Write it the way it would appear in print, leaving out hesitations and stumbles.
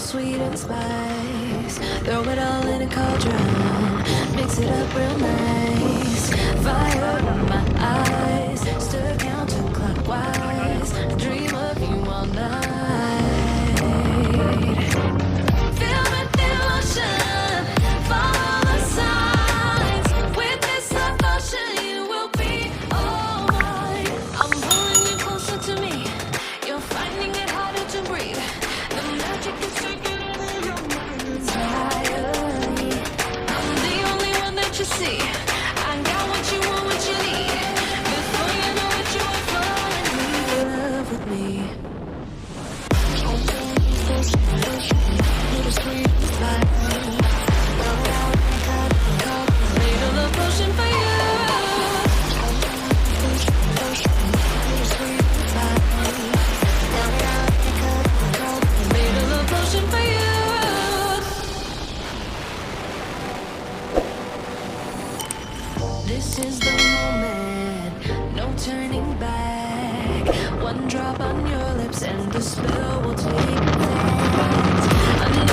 sweet and spice. Throw it all in a cauldron, mix it up real nice. Fire in my eyes, stir counterclockwise. Dream of you all night. Feel with emotion, follow the signs. With this devotion, you will be all mine. I'm pulling you closer to me. You're finding it harder to breathe. The magic is taking over your mind entirely. I'm the only one that you see. I got what you want, what you need. Before you know it, you are falling in love with me. Made a love potion for you. Made a love potion for you. This is the moment, no turning back. One drop on your lips and the spell will take effect. Under